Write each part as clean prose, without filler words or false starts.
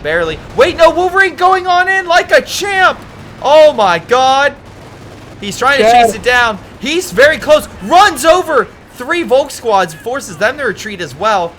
Barely. Wait, no, Wolverine going on in like a champ. Oh my god. He's trying to chase it down. He's very close. Runs over 3 Volk squads, forces them to retreat as well.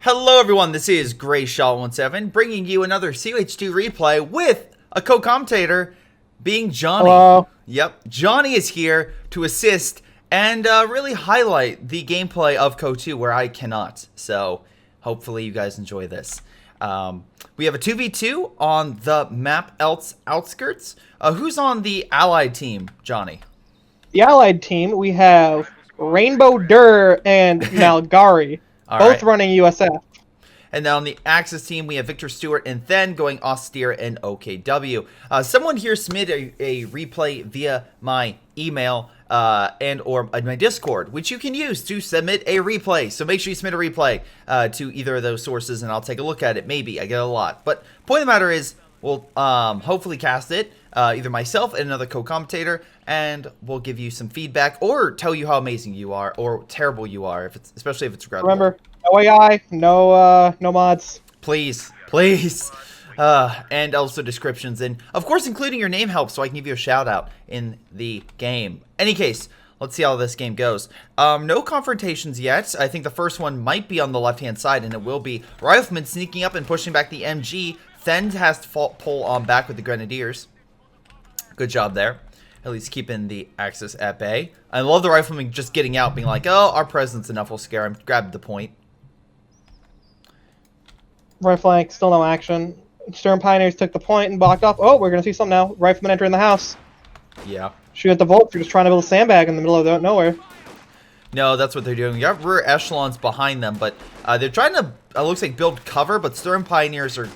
Hello everyone, this is Greyshot17 bringing you another COH2 replay with a co-commentator being Johnny. Hello. Yep, Johnny is here to assist and really highlight the gameplay of COH2 where I cannot. So hopefully you guys enjoy this. We have a 2v2 on the map Elst Outskirts. Who's on the allied team, Johnny? The allied team, we have Rainbow Durr and Malgari, both running USF. And then on the Axis team, we have Victor Stewart and then going Austere and OKW. Someone here submitted a replay via my email and or my Discord, which you can use to submit a replay. So make sure you submit a replay to either of those sources, and I'll take a look at it. Maybe. I get a lot. But point of the matter is, we'll hopefully cast it, either myself and another co-commentator, and we'll give you some feedback or tell you how amazing you are or terrible you are, especially if it's regrettable. Remember, no AI, no mods. Please, please. And also descriptions, and of course including your name helps so I can give you a shout out in the game. Any case, let's see how this game goes. No confrontations yet. I think the first one might be on the left hand side, and it will be Rifleman sneaking up and pushing back the MG. Then has to pull on back with the Grenadiers. Good job there. At least keeping the Axis at bay. I love the Rifleman just getting out, being like, oh, our presence enough will scare him. Grab the point. Right flank, still no action. Stern Pioneers took the point and blocked off. Oh, we're going to see something now. Rifleman entering the house. Yeah. Shoot at the Volk. You're just trying to build a sandbag in the middle of nowhere. No, that's what they're doing. You have rear echelons behind them, but they're trying to, looks like, build cover, but Stern Pioneers are,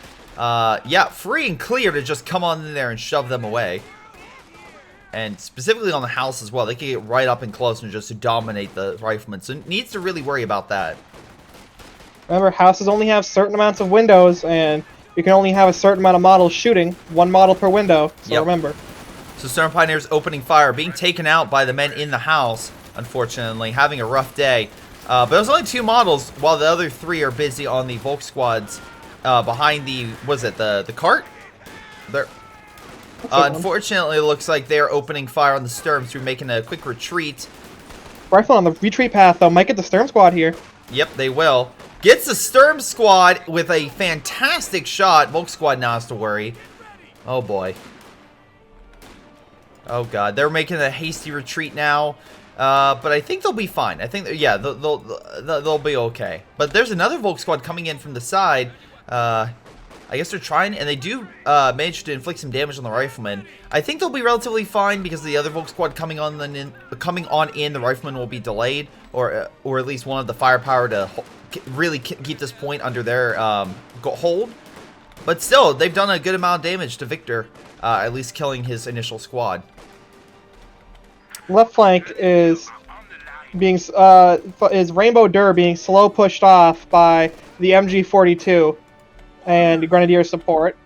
yeah, free and clear to just come on in there and shove them away. And specifically on the house as well. They can get right up and close and just dominate the Riflemen. So it needs to really worry about that. Remember, houses only have certain amounts of windows, and you can only have a certain amount of models shooting. 1 model per window, so remember. So Stern Pioneers opening fire, being taken out by the men in the house, unfortunately, having a rough day. But there's only 2 models, while the other 3 are busy on the Volk squads behind the, what is it, the cart? They're... unfortunately, it looks like they're opening fire on the Sturms through making a quick retreat. Rifle on the retreat path, though, might get the Sturm squad here. Yep, they will. Gets the Sturm squad with a fantastic shot. Volk squad now has to worry. Oh, boy. Oh, God. They're making a hasty retreat now. But I think they'll be fine. I think, yeah, they'll be okay. But there's another Volk squad coming in from the side. I guess they're trying, and they do manage to inflict some damage on the Riflemen. I think they'll be relatively fine because the other Volk squad coming on in, the Riflemen will be delayed, or at least one of the firepower to really keep this point under their hold. But still, they've done a good amount of damage to Victor, at least killing his initial squad. Left flank is being Rainbow Durr being slow pushed off by the MG42. And Grenadier support.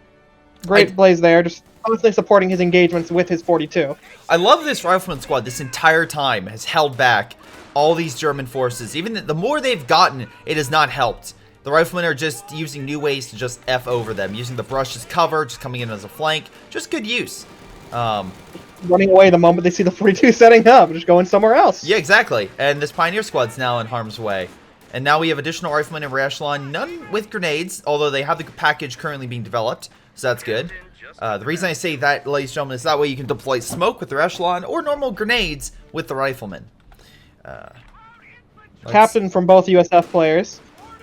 Great plays there, just constantly supporting his engagements with his 42. I love this Rifleman squad this entire time has held back all these German forces. Even the more they've gotten, it has not helped. The Riflemen are just using new ways to just F over them, using the brush as cover, just coming in as a flank. Just good use. Running away the moment they see the 42 setting up, just going somewhere else. Yeah, exactly. And this Pioneer squad's now in harm's way. And now we have additional Riflemen in rear echelon, none with grenades, although they have the package currently being developed, so that's good. The reason I say that, ladies and gentlemen, is that way you can deploy smoke with the echelon or normal grenades with the Riflemen. Captain from both USF players,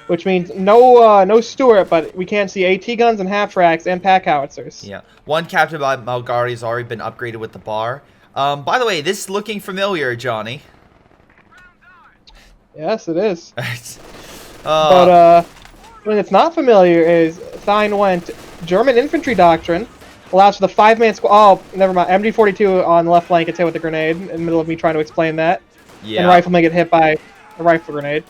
which means no Stewart, but we can see AT guns and half-tracks and pack howitzers. Yeah, one captain by Malgari has already been upgraded with the bar. By the way, this is looking familiar, Johnny. Yes, it is. But when it's not familiar is Thine went German infantry doctrine, allows for the 5-man squad. Oh, never mind. MG42 on the left flank gets hit with a grenade in the middle of me trying to explain that. Yeah. And Rifleman get hit by a rifle grenade.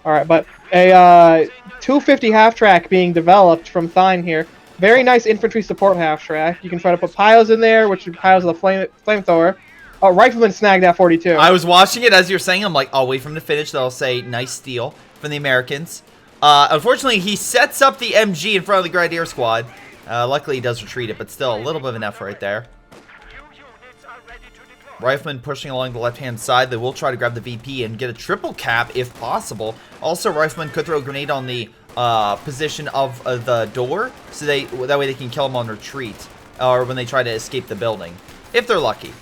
Alright, but a 250 half-track being developed from Thine here. Very nice infantry support half-track. You can try to put piles in there, which are piles of the flamethrower. Oh, Rifleman snagged that 42. I was watching it as you're saying. I'm like, I'll wait for him to finish. Then I'll say, nice steal from the Americans. Unfortunately, he sets up the MG in front of the Grenadier squad. Luckily, he does retreat it, but still, a little bit of an effort right there. Rifleman pushing along the left-hand side. They will try to grab the VP and get a triple cap if possible. Also, Rifleman could throw a grenade on the position of the door, so that way they can kill him on retreat, or when they try to escape the building, if they're lucky.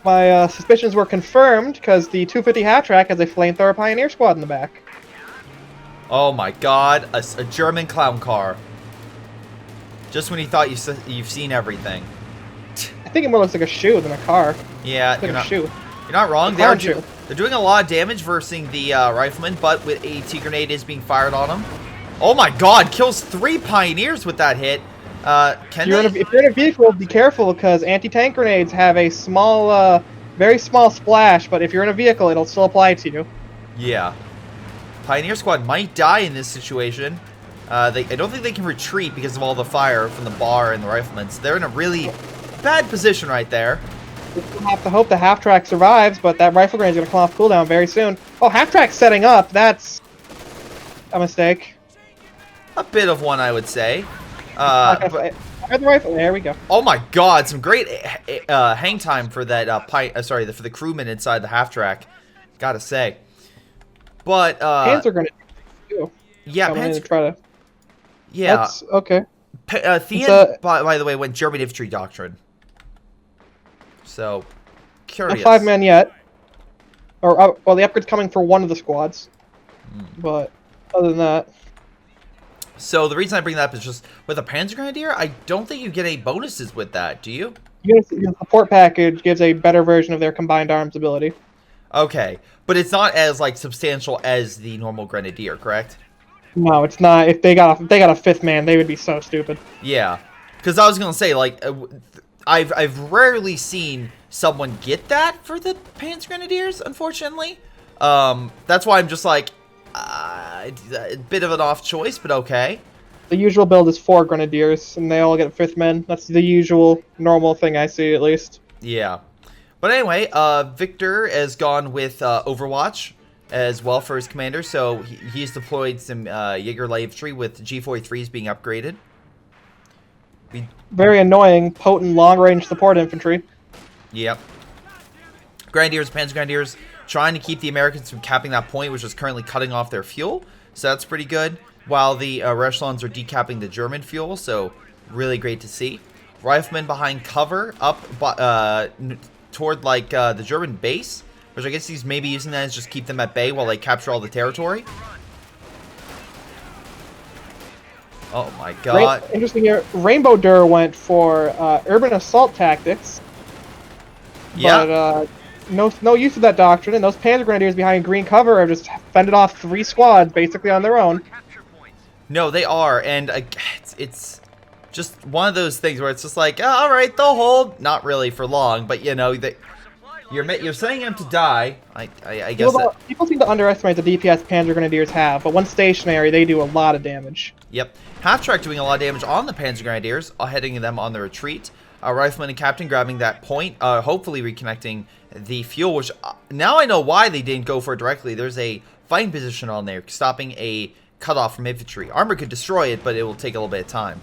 My suspicions were confirmed because the 250 half-track has a flamethrower pioneer squad in the back. Oh my god, a German clown car. Just when you thought you've seen everything. I think it more looks like a shoe than a car. Yeah, It's like you're not wrong. They're doing a lot of damage versus the Rifleman, but with AT grenade is being fired on them. Oh my god, kills 3 pioneers with that hit. If you're in a vehicle, be careful because anti-tank grenades have a small, very small splash, but if you're in a vehicle, it'll still apply to you. Yeah. Pioneer squad might die in this situation. I don't think they can retreat because of all the fire from the bar and the riflemen. So they're in a really bad position right there. We'll have to hope the half-track survives, but that rifle grenade is going to come off cooldown very soon. Oh, half-track's setting up. That's a mistake. A bit of one, I would say. The rifle. There we go. Oh my god, some great hang time for that for the crewman inside the half-track. Gotta say. But Panzer grenade too. Yeah, Panzer try to. Yeah. That's okay. Thean, by the way, went German infantry doctrine. So, curious. Not 5 men yet. Or well, the upgrade's coming for one of the squads. But other than that. So the reason I bring that up is just with a Panzer Grenadier, I don't think you get any bonuses with that. Do you? Your support package gives a better version of their combined arms ability. Okay, but it's not as like substantial as the normal Grenadier, correct? No, it's not. If they got a 5th man, they would be so stupid. Yeah, because I was gonna say like I've rarely seen someone get that for the Panzer Grenadiers, unfortunately. That's why I'm just like a bit of an off choice, but okay. The usual build is 4 Grenadiers, and they all get 5th men. That's the usual, normal thing I see, at least. Yeah. But anyway, Victor has gone with Overwatch as well for his commander, so he's deployed some Jaeger light infantry with G43s being upgraded. Very annoying, potent, long-range support infantry. Yep. Grenadiers, Panzer Grenadiers, trying to keep the Americans from capping that point, which is currently cutting off their fuel, so that's pretty good. While the Rechelons are decapping the German fuel, so really great to see. Riflemen behind cover, up toward like the German base, which I guess he's maybe using that as just keep them at bay while they capture all the territory. Oh my god. Interesting here. Rainbow Dur went for urban assault tactics. Yeah. But no use of that doctrine, and those Panzer Grenadiers behind green cover are just fended off 3 squads basically on their own. No, they are, and it's just one of those things where it's just like, oh, all right, they'll hold. Not really for long, but you know, you're sending them to die. I guess people seem to underestimate the DPS Panzer Grenadiers have, but when stationary, they do a lot of damage. Yep, half-track doing a lot of damage on the Panzer Grenadiers, heading them on the retreat. Rifleman and Captain grabbing that point, hopefully reconnecting the fuel, which now I know why they didn't go for it directly. There's a fighting position on there, stopping a cutoff from infantry. Armor could destroy it, but it will take a little bit of time.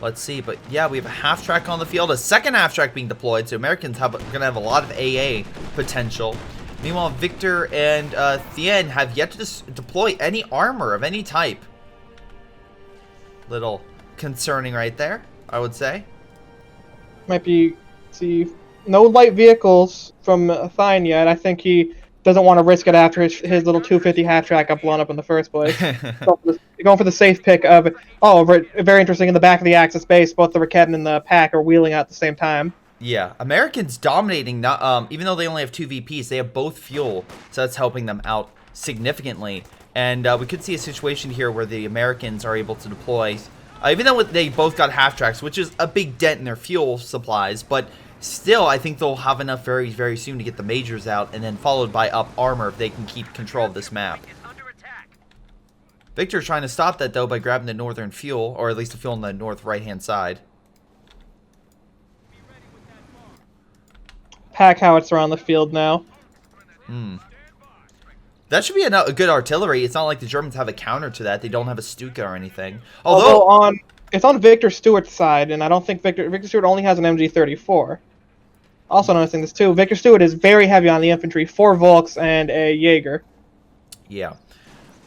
Let's see, but yeah, we have a half-track on the field, a second half-track being deployed, so Americans are going to have a lot of AA potential. Meanwhile, Victor and Thean have yet to deploy any armor of any type. Little concerning right there, I would say. Might be, see, no light vehicles from Thean yet. I think he doesn't want to risk it after his little 250 half-track got blown up in the first place. Going for the safe pick of, very interesting, in the back of the Axis base, both the Raketen and the Pack are wheeling out at the same time. Yeah, Americans dominating, even though they only have 2 VPs, they have both fuel, so that's helping them out significantly. And we could see a situation here where the Americans are able to deploy, even though they both got half-tracks, which is a big dent in their fuel supplies, but still, I think they'll have enough very, very soon to get the majors out, and then followed by up armor if they can keep control of this map. Victor trying to stop that, though, by grabbing the northern fuel, or at least the fuel on the north right-hand side. Pack howitzer on the field now. That should be a good artillery. It's not like the Germans have a counter to that. They don't have a Stuka or anything. Although it's on Victor Stewart's side, and I don't think Victor Stewart only has an MG34. Also noticing this too, Victor Stewart is very heavy on the infantry, 4 Volks and a Jaeger. Yeah.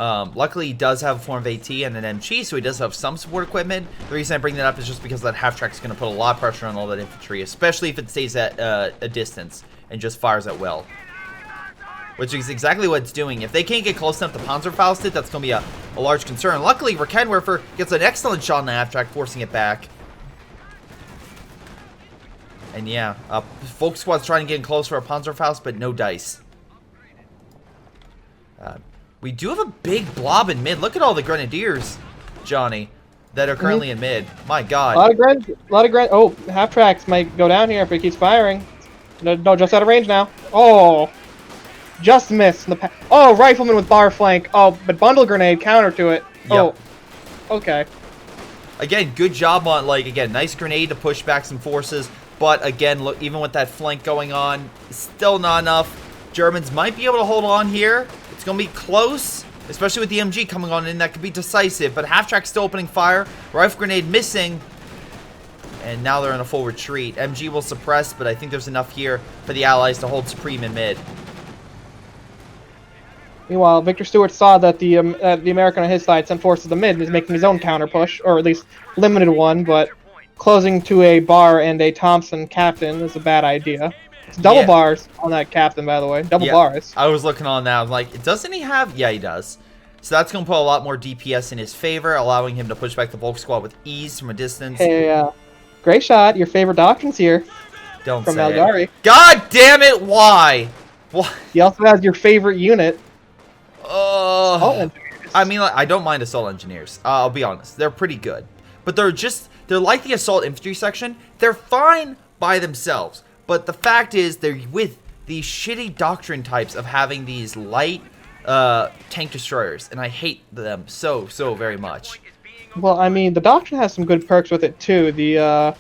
Luckily, he does have a form of AT and an MG, so he does have some support equipment. The reason I bring that up is just because that half-track is going to put a lot of pressure on all that infantry, especially if it stays at a distance and just fires at will. Which is exactly what it's doing. If they can't get close enough to Panzerfaust it, that's going to be a large concern. Luckily, Rakenwerfer gets an excellent shot on the half-track, forcing it back. And yeah, Volk Squad's trying to get in close for a Panzerfaust, but no dice. We do have a big blob in mid. Look at all the Grenadiers, Johnny, that are currently in mid. My God. A lot of Gren. Oh, half-tracks might go down here if he keeps firing. No, just out of range now. Oh. Just missed. Oh, rifleman with bar flank. Oh, but bundle grenade counter to it. Yep. Oh, okay. Again, good job on, like, again, nice grenade to push back some forces. But again, look, even with that flank going on, still not enough. Germans might be able to hold on here. It's going to be close, especially with the MG coming on in. That could be decisive. But half-track still opening fire. Rifle grenade missing. And now they're in a full retreat. MG will suppress, but I think there's enough here for the Allies to hold supreme in mid. Meanwhile, Victor Stewart saw that the American on his side sent forces to mid and is making his own counter push, or at least limited one, but closing to a bar and a Thompson captain is a bad idea. It's double bars on that captain, by the way. Double bars. I was looking on that. I was like, doesn't he have... Yeah, he does. So that's going to put a lot more DPS in his favor, allowing him to push back the Volk Squad with ease from a distance. Hey, Greyshot, your favorite doctrines here. Don't from say Malgari. it. God damn it, why? What? He also has your favorite unit. I mean, like, I don't mind assault engineers. I'll be honest. They're pretty good. But they're like the assault infantry section. They're fine by themselves. But the fact is, they're with these shitty doctrine types of having these light tank destroyers. And I hate them so very much. Well, I mean, the doctrine has some good perks with it, too. The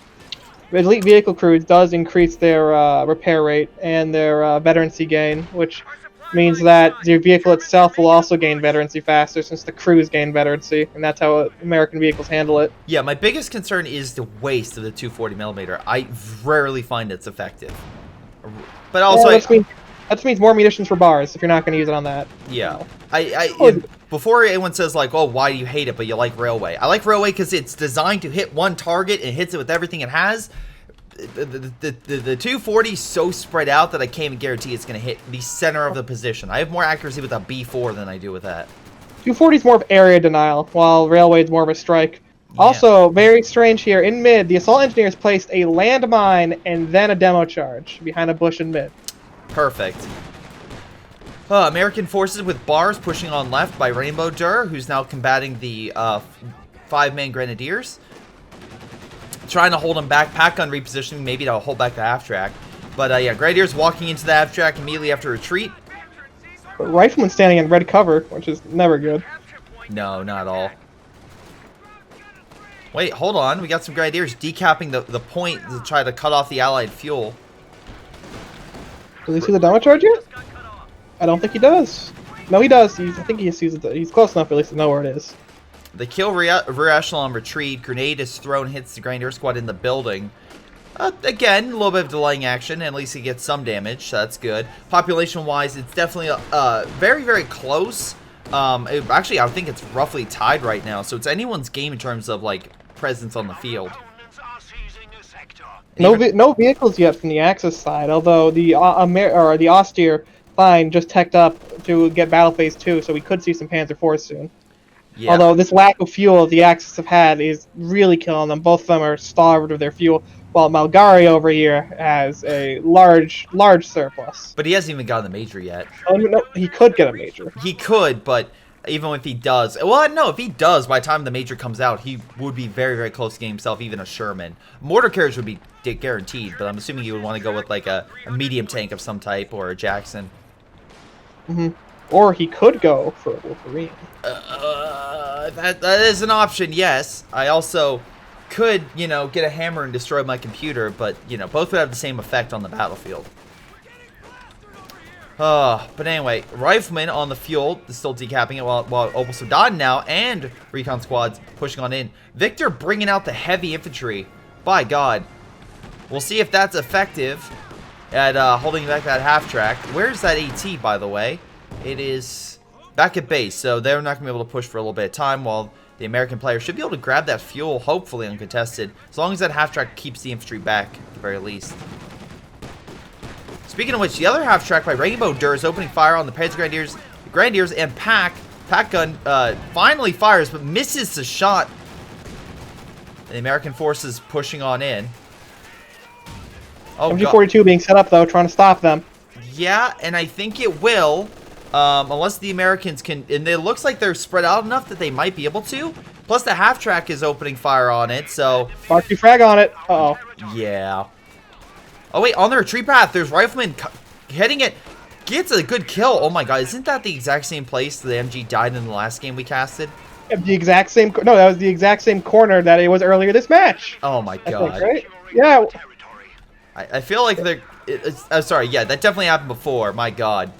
elite vehicle crews does increase their repair rate and their veterancy gain, which means that your vehicle itself will also gain veterancy faster since the crews gain veterancy, and that's how American vehicles handle it. Yeah, my biggest concern is the waste of the 240mm. I rarely find it's effective. But also... that means more munitions for bars if you're not going to use it on that. Yeah. Before anyone says, like, oh, why do you hate it, but you like Railway? I like Railway because it's designed to hit one target and hits it with everything it has. The 240 is so spread out that I can't even guarantee it's going to hit the center of the position. I have more accuracy with a B4 than I do with that. 240 is more of area denial, while Railway is more of a strike. Yeah. Also, very strange here, in mid, the assault engineers placed a landmine and then a demo charge behind a bush in mid. Perfect. American forces with bars pushing on left by Rainbow Dur, who's now combating the 5-man Grenadiers. Trying to hold him back, pack gun repositioning, maybe to hold back the half-track. But yeah, Grenadiers walking into the half-track immediately after retreat. But Rifleman standing in red cover, which is never good. No, not at all. Wait, hold on. We got some Grenadiers decapping the point to try to cut off the Allied fuel. Does he see the demo charge yet? I don't think he does. No, he does. I think he sees it. He's close enough at least to know where it is. They kill rear echelon retreat. Grenade is thrown, hits the Grenadier squad in the building. Again, a little bit of delaying action, and at least he gets some damage, so that's good. Population-wise, it's definitely very close. Actually, I think it's roughly tied right now, so it's anyone's game in terms of, like, presence on the field. No vehicles yet from the Axis side, although the Austere line just teched up to get Battle Phase 2, so we could see some Panzer IV soon. Yeah. Although this lack of fuel the Axis have had is really killing them. Both of them are starved of their fuel, while Malgari over here has a large surplus. But he hasn't even gotten the major yet. Oh, no, he could get a major. He could, but even if he does... Well, no, if he does, by the time the major comes out, he would be very close to getting himself even a Sherman. Mortar carriage would be guaranteed, but I'm assuming you would want to go with like a medium tank of some type or a Jackson. Mm-hmm. Or he could go for a Wolverine. That is an option, yes. I also could, you know, get a hammer and destroy my computer, but, you know, both would have the same effect on the battlefield. But anyway, Rifleman on the fuel is still decapping it while Opal Sudan now and Recon Squad's pushing on in. Victor bringing out the heavy infantry. By God. We'll see if that's effective at holding back that half-track. Where's that AT, by the way? It is back at base, so they're not going to be able to push for a little bit of time while the American player should be able to grab that fuel, hopefully uncontested, as long as that half-track keeps the infantry back, at the very least. Speaking of which, the other half-track by Rainbow Dur is opening fire on the Panzer Grenadiers, and Pack Gun finally fires, but misses the shot. The American forces pushing on in. Oh, MG42 being set up, though, trying to stop them. Yeah, and I think it will. Unless the Americans can... And it looks like they're spread out enough that they might be able to. Plus, the half-track is opening fire on it, so... Mark your frag on it. Uh-oh. Yeah. Oh, wait, on the retreat path, there's Rifleman hitting it. Gets a good kill. Oh, my God. Isn't that the exact same place the MG died in the last game we casted? Yeah, the exact same... No, that was the exact same corner that it was earlier this match. Oh, my God. Think, right? Yeah. I feel like they're... sorry, yeah, that definitely happened before. My God.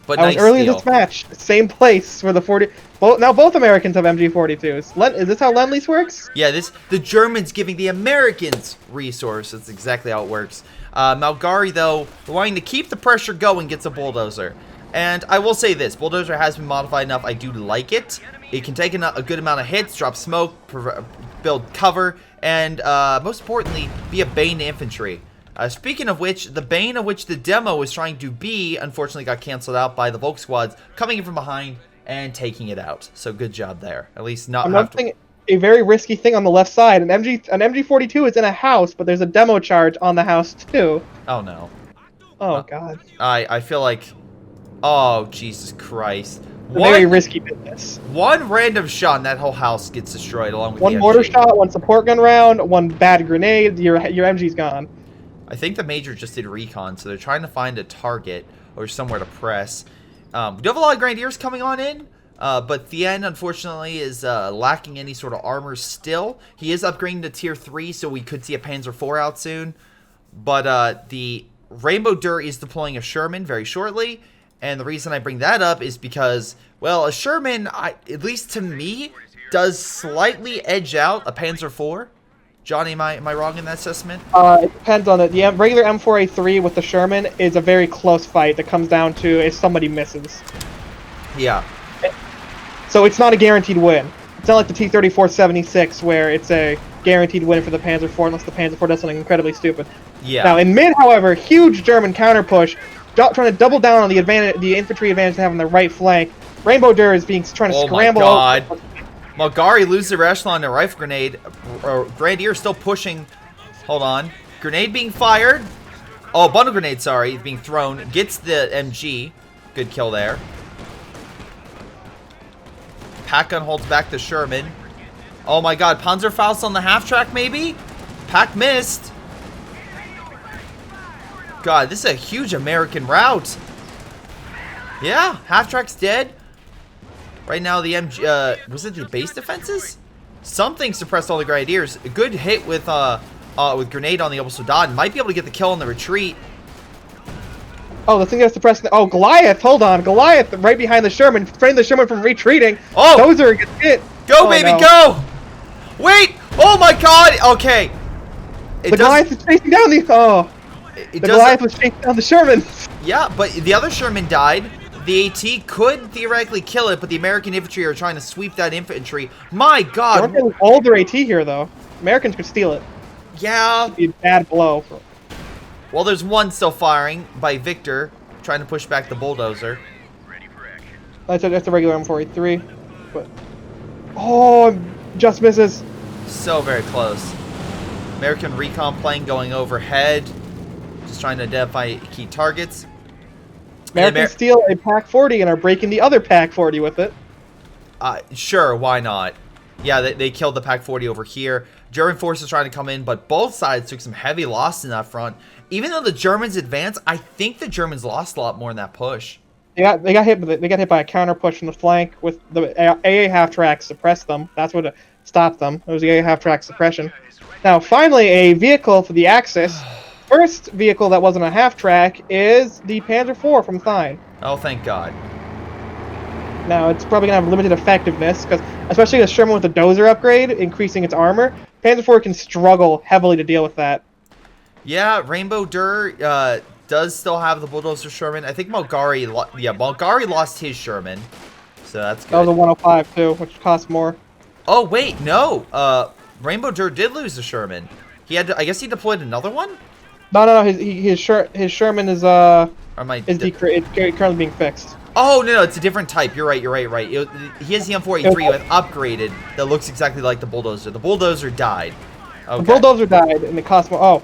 But nice earlier this match, same place for the 40. Now both Americans have MG42s. Is this how Lend-Lease works? Yeah, the Germans giving the Americans resources. That's exactly how it works. Malgari, though, wanting to keep the pressure going, gets a bulldozer. And I will say this, bulldozer has been modified enough. I do like it. It can take a good amount of hits, drop smoke, build cover, and most importantly, be a bane to infantry. Speaking of which, the bane of which the demo was trying to be, unfortunately got canceled out by the Volk squads coming in from behind and taking it out. So good job there. At least not have to... A very risky thing on the left side. An MG42 is in a house, but there's a demo charge on the house too. Oh no. Oh God. I feel like... Oh, Jesus Christ. Very risky business. One random shot and that whole house gets destroyed along with one mortar shot, one support gun round, one bad grenade, your MG's gone. I think the Major just did recon, so they're trying to find a target or somewhere to press. We do have a lot of Grenadiers coming on in, but Thien, unfortunately, is lacking any sort of armor still. He is upgrading to Tier 3, so we could see a Panzer IV out soon. But the Rainbow Dur is deploying a Sherman very shortly, and the reason I bring that up is because, well, a Sherman, at least to me, does slightly edge out a Panzer IV. Johnny, am I wrong in that assessment? It depends on it. The regular M4A3 with the Sherman is a very close fight that comes down to if somebody misses. Yeah. So it's not a guaranteed win. It's not like the T-34-76 where it's a guaranteed win for the Panzer IV unless the Panzer IV does something incredibly stupid. Yeah. Now in mid, however, huge German counter push, trying to double down on the infantry advantage they have on the right flank. Rainbow Dur is trying to scramble. Oh my God. Malgari loses their echelon to rifle grenade. Grenadier still pushing. Hold on. Grenade being fired. Oh, bundle grenade, sorry, being thrown. Gets the MG. Good kill there. Pack gun holds back the Sherman. Oh my God, Panzerfaust on the half track maybe? Pack missed. God, this is a huge American rout. Yeah, half track's dead. Right now, the MG, was it the base defenses? Something suppressed all the Grenadiers. A good hit with grenade on the Opal Sudan. Might be able to get the kill on the retreat. Oh, the thing that's suppressed. Oh, Goliath, hold on. Goliath right behind the Sherman, preventing the Sherman from retreating. Oh! Dozer gets hit. Go, baby, no. go! Wait! Oh my God! Okay. The Goliath is chasing down the... Oh. The Goliath was chasing down the Sherman. Yeah, but the other Sherman died. The AT could theoretically kill it, but the American infantry are trying to sweep that infantry. My God! They're getting all their AT here, though. Americans could steal it. Yeah. It'd be a bad blow. Well, there's one still firing by Victor, trying to push back the bulldozer. That's a regular M4A3. But oh, just misses. So very close. American recon plane going overhead, just trying to identify key targets. Americans steal a Pak-40 and are breaking the other Pak-40 with it. Sure, why not? Yeah, they killed the Pak-40 over here. German forces trying to come in, but both sides took some heavy loss in that front. Even though the Germans advanced, I think the Germans lost a lot more in that push. They got hit by a counter push from the flank with the AA half track suppressed them. That's what stopped them. It was the AA half track suppression. Now, finally, a vehicle for the Axis. First vehicle that wasn't a half track is the Panzer IV from Thine. Oh, thank God. Now, it's probably going to have limited effectiveness, because especially the Sherman with the Dozer upgrade, increasing its armor, Panzer IV can struggle heavily to deal with that. Yeah, Rainbow Dur does still have the Bulldozer Sherman. I think Bulgari lost his Sherman, so that's good. That was a 105 too, which costs more. Oh wait, no. Rainbow Dur did lose the Sherman. He had to, I guess he deployed another one. No. His Sherman is currently being fixed. Oh no, it's a different type. You're right. He has the M4A3 with upgraded that looks exactly like the Bulldozer. The Bulldozer died. Okay. The Bulldozer died, and it cost more. Oh.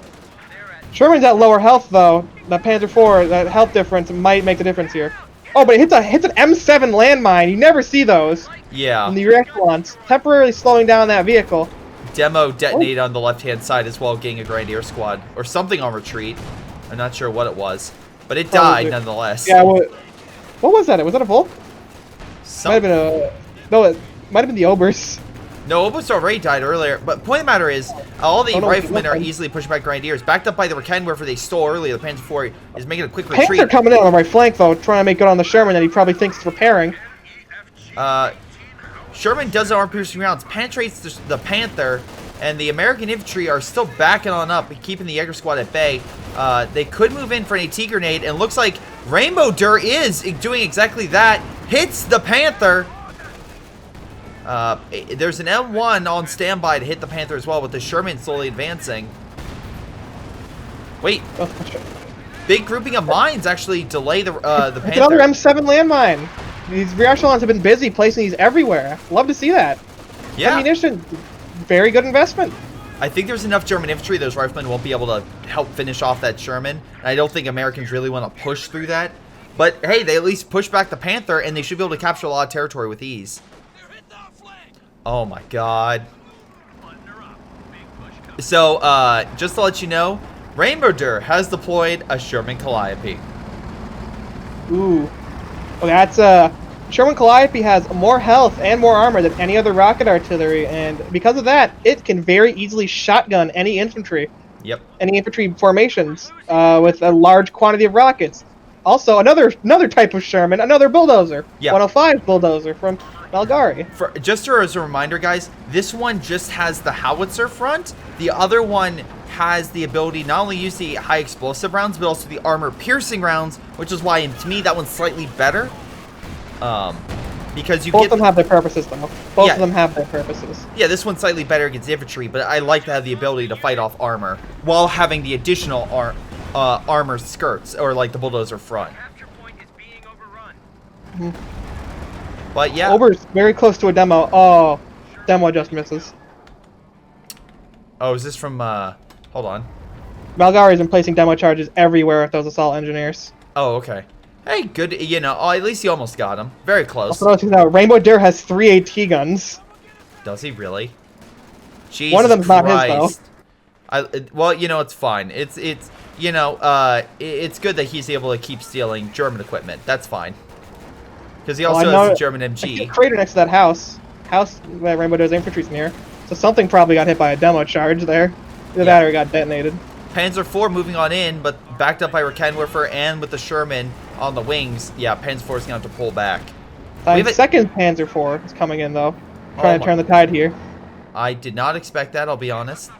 Sherman's at lower health, though. The Panzer IV, that health difference might make the difference here. Oh, but it hits an M7 landmine. You never see those. Yeah. In the echelons, temporarily slowing down that vehicle. Demo detonated on the left-hand side as well, getting a Grenadier squad. Or something on retreat. I'm not sure what it was. But it died, nonetheless. Yeah, what was that? Was that a Volk? Might have been no, it might have been the Obers. No, Obers already died earlier. But point of the matter is, all the riflemen are easily pushing back Grenadiers. Backed up by the Rakenwerfer they stole earlier. The Panzer IV is making a quick retreat. Panzer coming in on the right flank, though, trying to make good on the Sherman that he probably thinks is repairing. Sherman does armor-piercing rounds, penetrates the Panther, and the American infantry are still backing on up, keeping the Jaeger squad at bay. They could move in for an AT grenade, and looks like Rainbow Dur is doing exactly that. Hits the Panther. There's an M1 on standby to hit the Panther as well, with the Sherman slowly advancing. Wait. Big grouping of mines actually delay the Panther. Another M7 landmine. These rear echelons have been busy placing these everywhere. Love to see that. Yeah. Ammunition, very good investment. I think there's enough German infantry, those riflemen won't be able to help finish off that Sherman. And I don't think Americans really want to push through that. But hey, they at least push back the Panther, and they should be able to capture a lot of territory with ease. Oh my God. So, just to let you know, Rainbow Dur has deployed a Sherman Calliope. Ooh. Well, that's, Sherman Calliope has more health and more armor than any other rocket artillery, and because of that, it can very easily shotgun any infantry. Yep. Any infantry formations, with a large quantity of rockets. Also, another type of Sherman, another bulldozer. Yep. 105 bulldozer from Bulgari. Just as a reminder, guys, this one just has the howitzer front. The other one has the ability not only use the high explosive rounds, but also the armor-piercing rounds, which is why, to me, that one's slightly better. Because you Both of them have their purposes, though. Both of them have their purposes. Yeah, this one's slightly better against infantry, but I like to have the ability to fight off armor while having the additional armor skirts, or like the bulldozer front. But yeah. Ober's very close to a demo. Oh, demo just misses. Oh, is this from, hold on. Bulgari's been placing demo charges everywhere with those assault engineers. Oh, okay. Hey, good, you know, at least you almost got him. Very close. Also, Rainbow Dur has 3 AT guns. Does he really? Jesus One of them's Christ. not his, though. Well, you know, it's fine. It's you know, it's good that he's able to keep stealing German equipment. That's fine. Because he also has a German MG. I see a crater next to that house. House that Rainbow Dur's infantry's near. So something probably got hit by a demo charge there. Either that or it got detonated. Panzer IV moving on in, but backed up by Rakenwerfer and with the Sherman on the wings. Yeah, Panzer IV is going to have to pull back. Second Panzer IV is coming in, though. Trying to turn the tide here. I did not expect that, I'll be honest.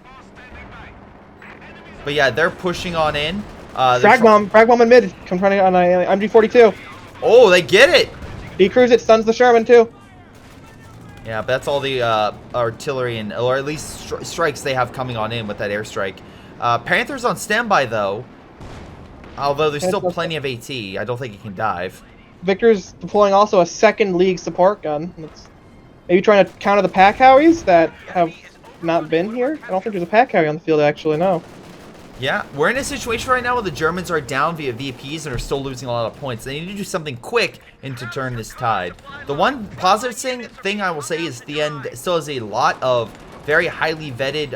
But yeah, they're pushing on in. Frag bomb in mid. Comes running on a MG42. Oh, they get it! Decrews it, stuns the Sherman, too. Yeah, but that's all the artillery, and or at least strikes they have coming on in with that airstrike. Panther's on standby, though. Although there's still plenty of AT. I don't think he can dive. Victor's deploying also a second League support gun. It's maybe trying to counter the pack howies that have not been here. I don't think there's a pack howie on the field, actually, no. Yeah, we're in a situation right now where the Germans are down via VPs and are still losing a lot of points. They need to do something quick and to turn this tide. The one positive thing I will say is the end still has a lot of very highly vetted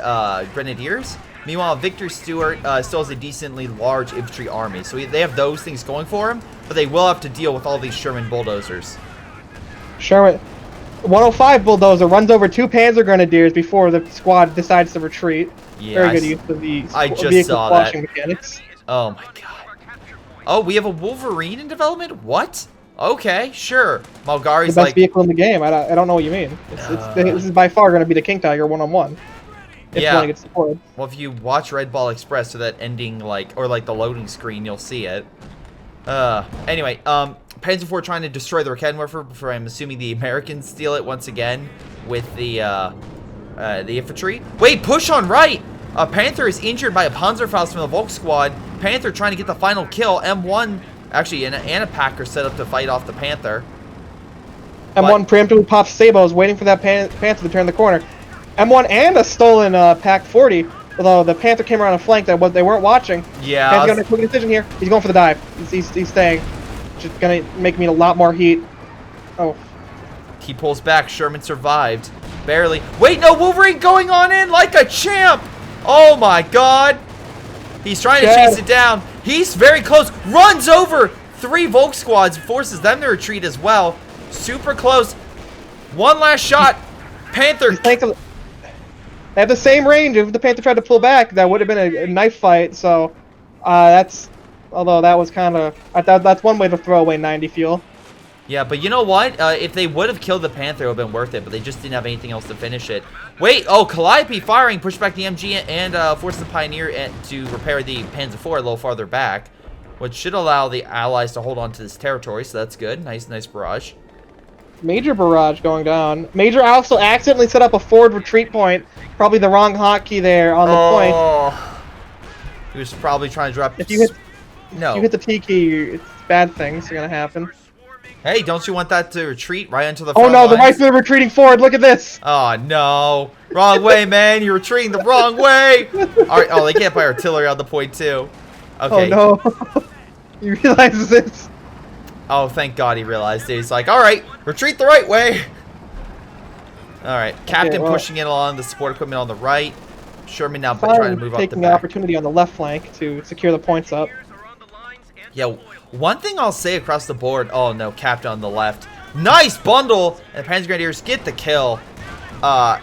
grenadiers. Meanwhile, Victor Stewart still has a decently large infantry army. So they have those things going for him, but they will have to deal with all these Sherman bulldozers. Sherman, 105 bulldozer runs over 2 Panzer Grenadiers before the squad decides to retreat. Yeah, Very good use of the I just vehicle saw squashing that. mechanics. Oh my god. Oh, we have a Wolverine in development? What? Okay, sure. The Malgari's best like... vehicle in the game. I don't know what you mean. This is by far going to be the King Tiger 1-on-1. If Yeah. one gets supported. Well, if you watch Red Ball Express, so that ending, like, or like the loading screen, you'll see it. Anyway, Panzer IV trying to destroy the Raketenwerfer before I'm assuming the Americans steal it once again with the infantry. Wait, push on right! Panther is injured by a Panzerfaust from the Volk squad. Panther trying to get the final kill. M1, actually, and a Packer set up to fight off the Panther. M1 preemptively pops Sabos, waiting for that Panther to turn the corner. M1 and a stolen Pack 40, although the Panther came around a flank that they weren't watching. Yeah. Panther's gonna make a quick decision here. He's going for the dive. He's staying. Just gonna make me a lot more heat. Oh. He pulls back. Sherman survived. Barely. Wait, no, Wolverine going on in like a champ. Oh my god. He's trying to chase it down. He's very close. Runs over 3 Volk squads. Forces them to retreat as well. Super close. One last shot. Panther. They have the same range. If the Panther tried to pull back, that would have been a knife fight. So, although that was kind of, that's one way to throw away 90 fuel. Yeah, but you know what? If they would have killed the Panther, it would have been worth it, but they just didn't have anything else to finish it. Wait, oh, Calliope firing, push back the MG and force the Pioneer to repair the Panzer IV a little farther back, which should allow the Allies to hold on to this territory, so that's good. Nice barrage. Major barrage going down. Major also accidentally set up a forward retreat point. Probably the wrong hotkey there on the point. He was probably trying to drop... If you hit, no. If you hit the T key, bad things are going to happen. Hey, don't you want that to retreat right into the front lines? The Riflemen are retreating forward. Look at this. Oh, no. Wrong way, man. You're retreating the wrong way. All right. Oh, they can't buy artillery on the point, too. Okay. Oh, no. He realizes this. Oh, thank God he realized it. He's like, all right, retreat the right way. All right. Captain pushing in along the support equipment on the right. Sherman now trying to move up the back. Taking the opportunity on the left flank to secure the points up. Yeah, one thing I'll say across the board. Oh, no, Captain on the left. Nice bundle. And the Panzer Grenadiers get the kill. That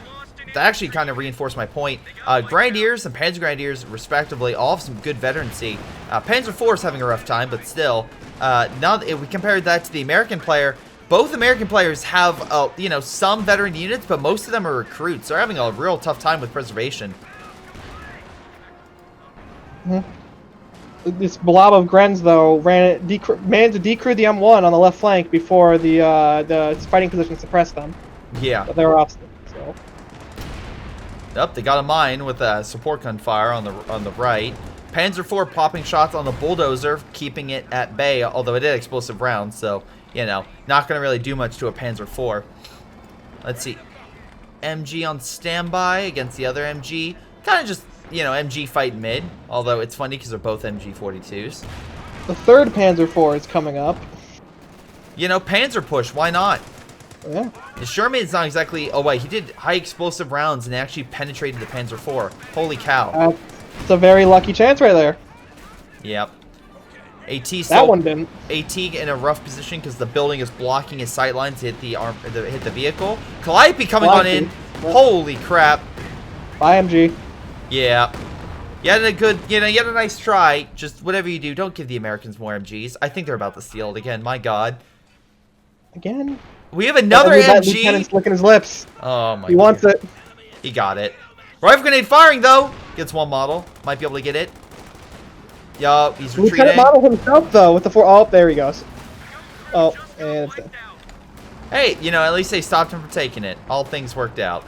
actually kind of reinforced my point. Grenadiers and Panzer Grenadiers, respectively, all have some good veterancy. Panzer IV is having a rough time, but still. Now, if we compared that to the American player, both American players have, you know, some veteran units, but most of them are recruits. They're having a real tough time with preservation. This blob of Grens, though, managed to decrew the M1 on the left flank before the fighting position suppressed them. Yeah. But they were off. So. Yep, they got a mine with a support gunfire on the right. Panzer IV popping shots on the bulldozer, keeping it at bay, although it did explosive rounds, so, you know, not going to really do much to a Panzer IV. Let's see. MG on standby against the other MG. Kind of just, you know, MG fight mid, although it's funny because they're both MG42s. The third Panzer IV is coming up. You know, Panzer push, why not? Yeah. The Sherman's not exactly... Oh, wait, he did high explosive rounds and actually penetrated the Panzer IV. Holy cow. It's a very lucky chance right there. Yep. AT still, that one didn't. AT in a rough position because the building is blocking his sight lines to hit the vehicle. Calliope coming on in. Yep. Holy crap. Bye, MG. Yeah. You had a good, you know, you had a nice try. Just whatever you do, don't give the Americans more MGs. I think they're about to steal it again. My God. Again? We have another MG. Lieutenant's licking his lips. Oh my God. He wants it. He got it. Rifle grenade firing though. Gets one model. Might be able to get it. Yup, he's retreating. Lieutenant model himself though with the 4. Oh, there he goes. Oh, and it's dead. Hey, you know, at least they stopped him from taking it. All things worked out.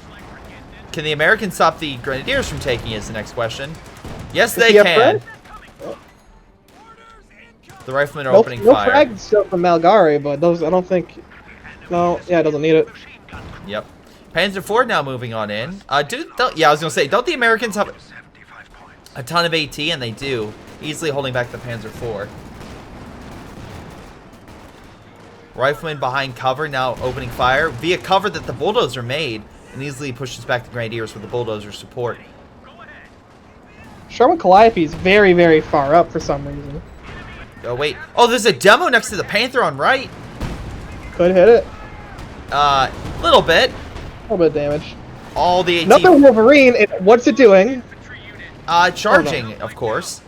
Can the Americans stop the Grenadiers from taking it is the next question. Yes, they can. The riflemen are opening fire. No frags still from Malgari, but those, I don't think... No, yeah, it doesn't need it. Yep. Panzer IV now moving on in. Yeah, I was going to say, don't the Americans have a ton of AT? And they do. Easily holding back the Panzer IV. Riflemen behind cover now opening fire via cover that the bulldozer made and easily pushes back the Grenadiers with the bulldozer support. Sherman Calliope is very, very far up for some reason. Oh, wait. Oh, there's a demo next to the Panther on right. Could hit it. Little bit. A little bit of damage. All the AT... Another Wolverine. What's it doing? Charging, of course.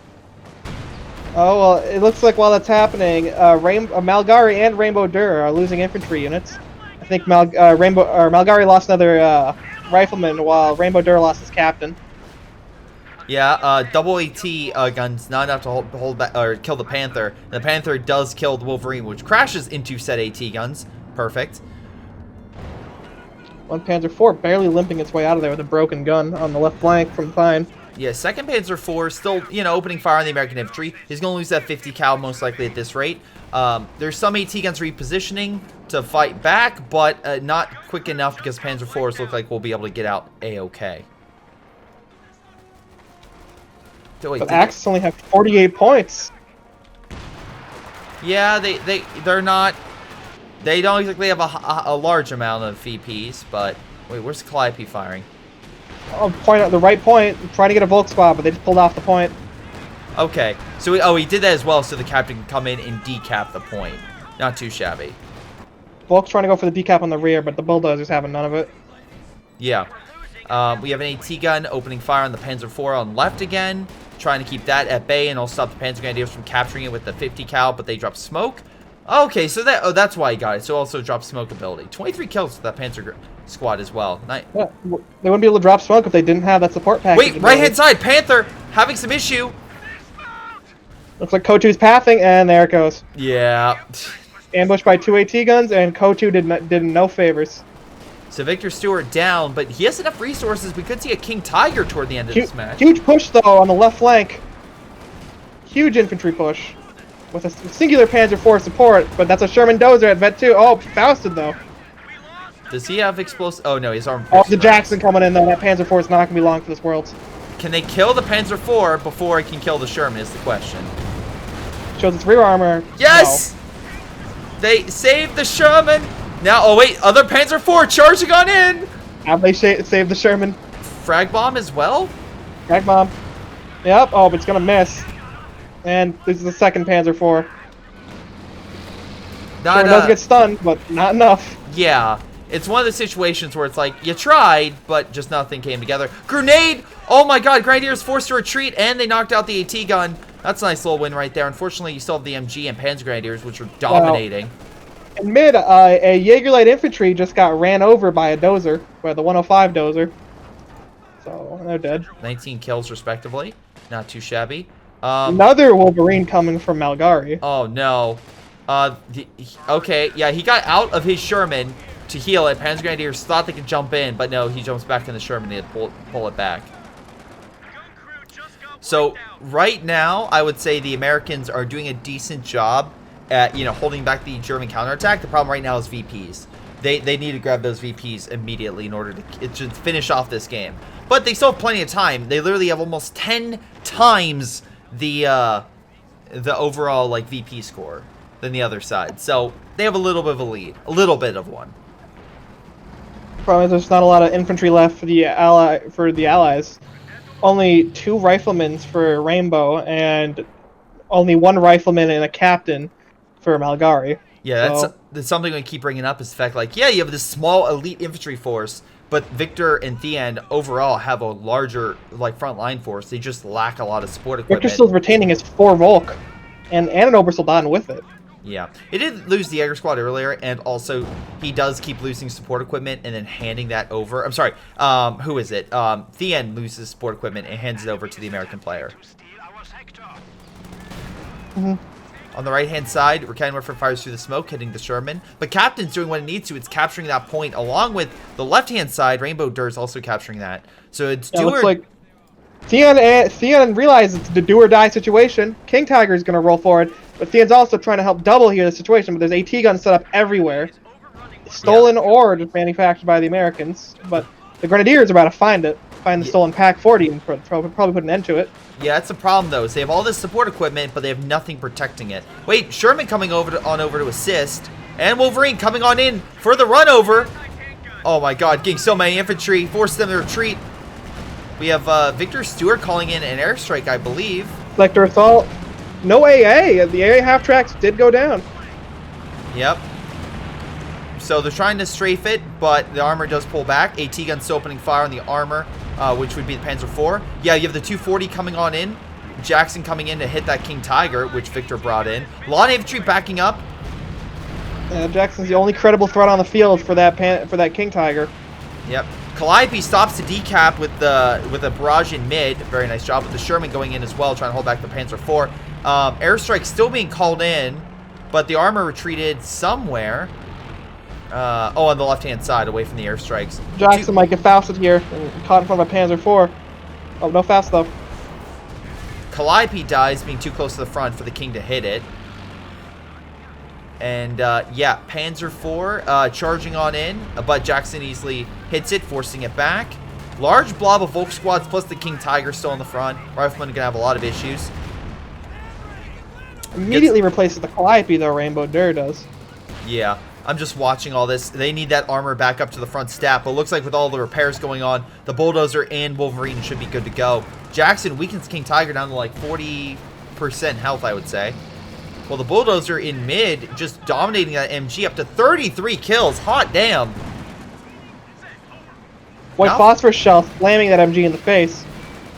Oh, well, it looks like while that's happening, Malgari and Rainbow Dur are losing infantry units. I think Malgari lost another rifleman while Rainbow Dur lost his captain. Yeah, double AT guns not enough to hold back or kill the Panther. The Panther does kill the Wolverine, which crashes into said AT guns. Perfect. One Panzer IV barely limping its way out of there with a broken gun on the left flank from Fine. Yeah, second Panzer IV still, opening fire on the American infantry. He's going to lose that 50 cal most likely at this rate. There's some AT guns repositioning to fight back, but not quick enough because Panzer IVs look like we'll be able to get out a-okay. So wait, but Axis only have 48 points. Yeah, they're not. They don't exactly have a large amount of VPs, but wait, where's Calliope firing? I'll point out the right point, trying to get a Volk squad, but they just pulled off the point. Okay, so he did that as well, so the captain can come in and decap the point. Not too shabby. Volk's trying to go for the decap on the rear, but the bulldozers having none of it. Yeah. We have an AT gun opening fire on the Panzer IV on left again, trying to keep that at bay, and I'll stop the Panzer Grenadiers from capturing it with the 50 cal, but they drop smoke. Okay, so that's why he got it. So also drop smoke ability. 23 kills with that Panzer squad as well. Nice. Yeah, they wouldn't be able to drop smoke if they didn't have that support package. Wait, right hand side, Panther having some issue. Looks like COH2's pathing, and there it goes. Yeah. Ambushed by 2 AT guns, and COH2 did no favors. So Victor Stewart down, but he has enough resources. We could see a King Tiger toward the end of this match. Huge push, though, on the left flank. Huge infantry push. With a singular Panzer IV support, but that's a Sherman Dozer at Vet 2. Oh, Fausted, though. Does he have explosive? Oh, no, he's armed. Oh, the Jackson coming in, though. That Panzer IV is not going to be long for this world. Can they kill the Panzer IV before it can kill the Sherman is the question. Shows its rear armor. Yes! No. They saved the Sherman. Now, oh wait, other Panzer IV charging on in. Have they saved the Sherman? Frag bomb as well? Frag bomb. Yep. Oh, but it's going to miss. And this is the second Panzer IV. Sherman does get stunned, but not enough. Yeah. It's one of the situations where it's like, you tried, but just nothing came together. Grenade! Oh my god, Grenadiers forced to retreat, and they knocked out the AT gun. That's a nice little win right there. Unfortunately, you still have the MG and Panzer Grenadiers, which are dominating. Well, in mid, a Jaeger Light Infantry just got ran over by a Dozer, by the 105 Dozer. So, they're dead. 19 kills, respectively. Not too shabby. Another Wolverine coming from Malgari. Oh, no. Okay, yeah, he got out of his Sherman to heal it. Panzer Grenadiers thought they could jump in, but no, he jumps back in the Sherman and pull it back. So, right now, I would say the Americans are doing a decent job at, holding back the German counterattack. The problem right now is VPs. They need to grab those VPs immediately in order to finish off this game. But they still have plenty of time. They literally have almost 10 times the overall, VP score than the other side. So, they have a little bit of a lead. A little bit of one. Problem is there's not a lot of infantry left for the Allies. Only 2 riflemen for Rainbow, and only 1 rifleman and a captain for Malgari. Yeah, that's something we keep bringing up is the fact, you have this small elite infantry force, but Victor and Thean overall have a larger, frontline force. They just lack a lot of support equipment. Victor still retaining his 4 Volk, and an Obersoldaten with it. Yeah, he did lose the Jäger squad earlier, and also he does keep losing support equipment and then handing that over. I'm sorry, who is it? Thean loses support equipment and hands it over to the American player. On the right-hand side, Cannon fires through the smoke, hitting the Sherman. But Captain's doing what it needs to. It's capturing that point, along with the left-hand side. Rainbow Dur's also capturing that. So it's do looks like Thean realizes it's the do-or-die situation. King Tiger is going to roll forward. But Thean's also trying to help double here the situation, but there's AT guns set up everywhere. Stolen or just manufactured by the Americans. But the Grenadiers are about to find the stolen Pack 40 and probably put an end to it. Yeah, that's the problem, though. Is they have all this support equipment, but they have nothing protecting it. Wait, Sherman coming over to assist. And Wolverine coming on in for the run over. Oh my god, getting so many infantry. Forced them to retreat. We have Victor Stewart calling in an airstrike, I believe. Selector assault. No AA. The AA half tracks did go down. Yep. So they're trying to strafe it, but the armor does pull back. AT gun still opening fire on the armor, which would be the Panzer IV. Yeah, you have the 240 coming on in. Jackson coming in to hit that King Tiger, which Victor brought in. A lot of infantry backing up. Jackson's the only credible threat on the field for that King Tiger. Yep. Calliope stops the decap with a barrage in mid. Very nice job with the Sherman going in as well, trying to hold back the Panzer IV. Airstrike still being called in, but the armor retreated somewhere. On the left-hand side, away from the airstrikes. Jackson might get Fausted here and caught in front of a Panzer IV. Oh, no Faust though. Calliope dies being too close to the front for the King to hit it. And, yeah, Panzer IV charging on in, but Jackson easily hits it, forcing it back. Large blob of Volk squads plus the King Tiger still in the front. Riflemen are going to have a lot of issues. Immediately replaces the Calliope, though, Rainbow Durr does. Yeah, I'm just watching all this. They need that armor back up to the front staff, but it looks like with all the repairs going on, the Bulldozer and Wolverine should be good to go. Jackson weakens King Tiger down to like 40% health, I would say. Well, the Bulldozer in mid just dominating that MG up to 33 kills. Hot damn. White No. phosphorus shell slamming that MG in the face.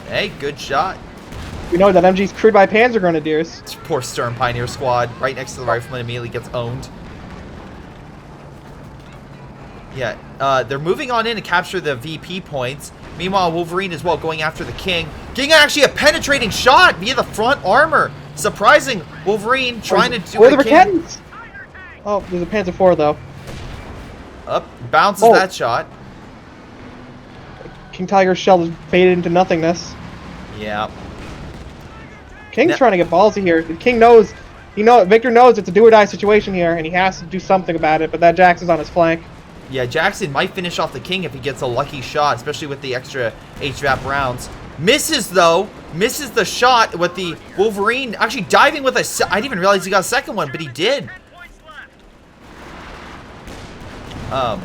Hey, good shot. We know that MG's crewed by Panzer Grenadiers. Poor Stern Pioneer squad right next to the Rifleman immediately gets owned. Yeah, they're moving on in to capture the VP points. Meanwhile, Wolverine as well going after the King. Getting actually a penetrating shot via the front armor. Surprising. Wolverine trying to do Where are what the he can. Rickettons? Oh, there's a Panzer IV though. Up, bounces Oh. that shot. King Tiger's shell is faded into nothingness. Yeah. King's Now- trying to get ballsy here. The King knows, Victor knows it's a do or die situation here, and he has to do something about it. But that Jackson's on his flank. Yeah, Jackson might finish off the King if he gets a lucky shot, especially with the extra HVAP rounds. Misses, though. Misses the shot with the Wolverine actually diving with I didn't even realize he got a second one, but he did.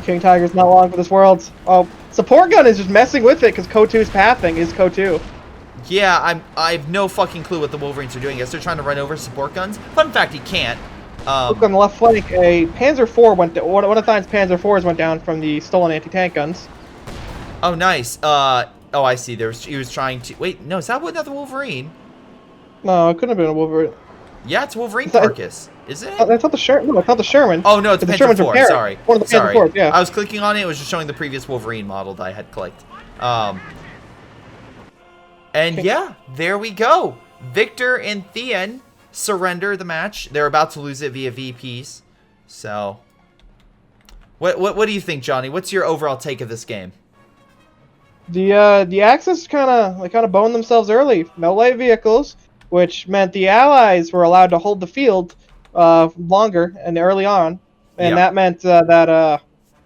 King Tiger's not long for this world. Oh, support gun is just messing with it because COH2's pathing is COH2. Yeah, I have no fucking clue what the Wolverines are doing. I guess they're trying to run over support guns. Fun fact, he can't. Look on the left flank, a Panzer IV went down. One of Thein's Panzer IVs went down from the stolen anti-tank guns. Oh, nice. Oh, I see. He was trying to... Wait, no, is that another Wolverine? No, it couldn't have been a Wolverine. Yeah, it's Wolverine Is that- carcass. Is it? That's not the Sherman. No, it's not the Sherman. Oh, no, it's a The Panzer Sherman's IV. repaired. Sorry. One of the Panzer Sorry. IVs, yeah. I was clicking on it. It was just showing the previous Wolverine model that I had clicked. And yeah, there we go. Victor and Thean surrender the match. They're about to lose it via VPs. So, what do you think, Johnny? What's your overall take of this game? The Axis kind of boned themselves early. No light vehicles, which meant the Allies were allowed to hold the field longer and early on, and Yeah. that meant that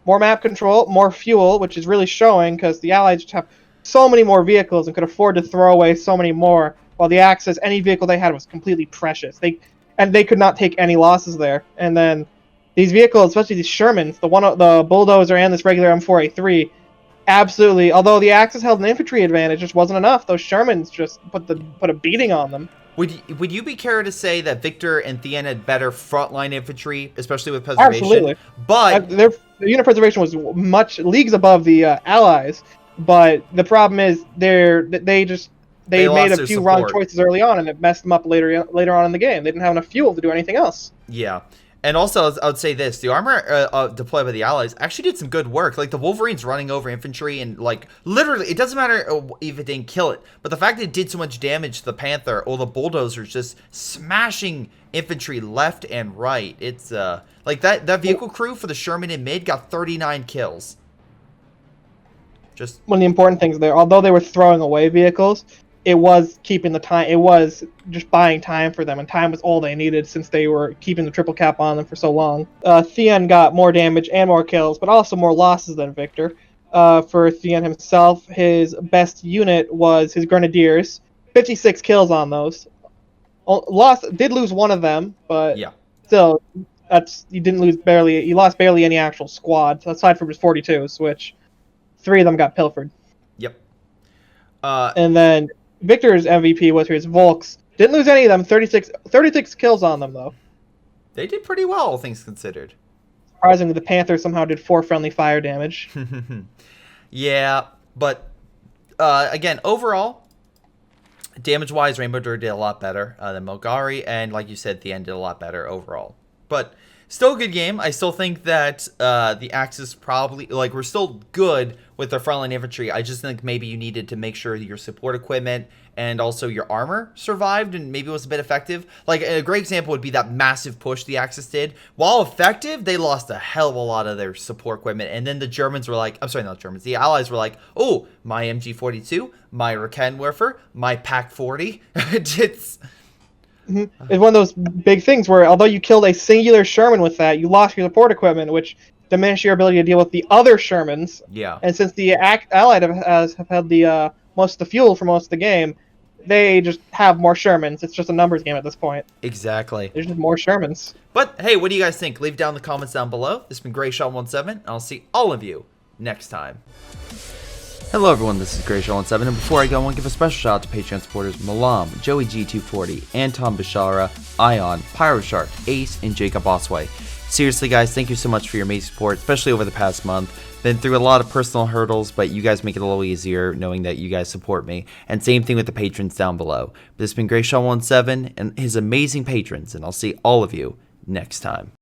more map control, more fuel, which is really showing because the Allies just have so many more vehicles and could afford to throw away so many more, while the Axis, any vehicle they had was completely precious. They could not take any losses there. And then these vehicles, especially these Shermans, the Bulldozer and this regular M4A3, absolutely. Although the Axis held an infantry advantage, just wasn't enough. Those Shermans just put a beating on them. Would you be care to say that Victor and Thean had better frontline infantry, especially with preservation? Absolutely. But Their unit preservation was much leagues above the Allies, but the problem is they made lost a their few wrong support. choices early on, and it messed them up later on in the game. They didn't have enough fuel to do anything else. yeah. And also, I would say this. The armor deployed by the Allies actually did some good work. Like, the Wolverines running over infantry and, like, literally, it doesn't matter if it didn't kill it. But the fact that it did so much damage to the Panther or the Bulldozers just smashing infantry left and right. It's, like, that vehicle crew for the Sherman in mid got 39 kills. Just... One of the important things there, although they were throwing away vehicles, it was keeping the time. It was just buying time for them, and time was all they needed since they were keeping the triple cap on them for so long. Thean got more damage and more kills, but also more losses than Victor. For Thean himself, his best unit was his Grenadiers, 56 kills on those. Did lose one of them, but Yeah. still, he didn't lose barely. He lost barely any actual squad, aside from his 42s, which 3 of them got pilfered. Yep. And then Victor's MVP was his Volks. Didn't lose any of them. 36 kills on them, though. They did pretty well, all things considered. Surprisingly, the Panthers somehow did 4 friendly fire damage. Yeah, but again, overall, damage-wise, Rainbow Door did a lot better than Mogari, and like you said, the end did a lot better overall. But still a good game. I still think that the Axis probably, like, we're still good with their frontline infantry. I just think maybe you needed to make sure your support equipment and also your armor survived and maybe was a bit effective. Like, a great example would be that massive push the Axis did. While effective, they lost a hell of a lot of their support equipment. And then the Germans were like, I'm sorry, not Germans, the Allies were like, oh, my MG42, my Raketenwerfer, my PaK-40. It's... It's one of those big things where, although you killed a singular Sherman with that, you lost your support equipment, which diminished your ability to deal with the other Shermans. Yeah. And since the Allied have had the most of the fuel for most of the game, they just have more Shermans. It's just a numbers game at this point. Exactly. There's just more Shermans. But hey, what do you guys think? Leave down in the comments down below. This has been Greyshot17, and I'll see all of you next time. Hello everyone, this is Greyshot17, and before I go, I want to give a special shout out to Patreon supporters Milam, Joey G240, Anton, Bishara, Ion, PyroShark, Ace, and Jakub Osway. Seriously guys, thank you so much for your amazing support, especially over the past month. Been through a lot of personal hurdles, but you guys make it a little easier knowing that you guys support me. And same thing with the patrons down below. This has been Greyshot17 and his amazing patrons, and I'll see all of you next time.